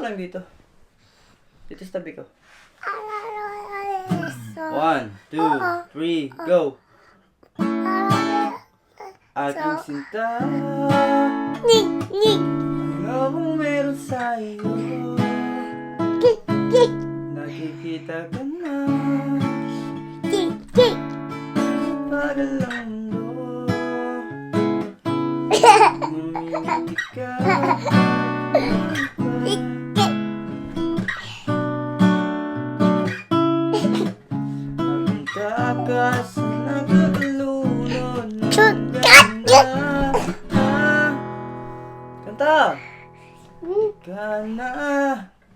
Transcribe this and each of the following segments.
lang dito. Dito sa tabi ko. 1, 2, 3, go! Aking sinta, ano bang meron sa iyo? Nakikita ka na pagalang mundo. Ngumingiti ka. Ang takas na nagkakalunod ng ganda. Kanta! Ika na.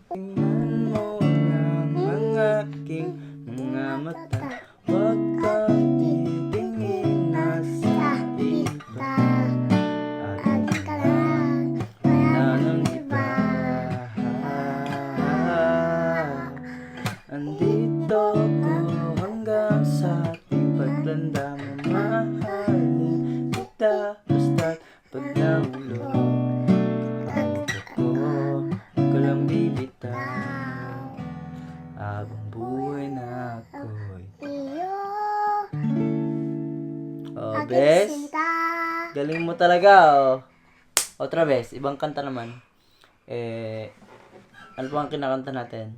Tingnan mo ng aking mga mata. Huwag kang titingin na sa iba. Aling ka lang, wala nang iba. Andito ko hanggang sa ating pagtanda. Mamahalin kita basta't pag nahulog. Ko lang bibitaw habang buhay na ako'y oh, bes. Galing mo talaga, oh. Otra vez, ibang kanta naman. Ano pa ang kinakanta natin?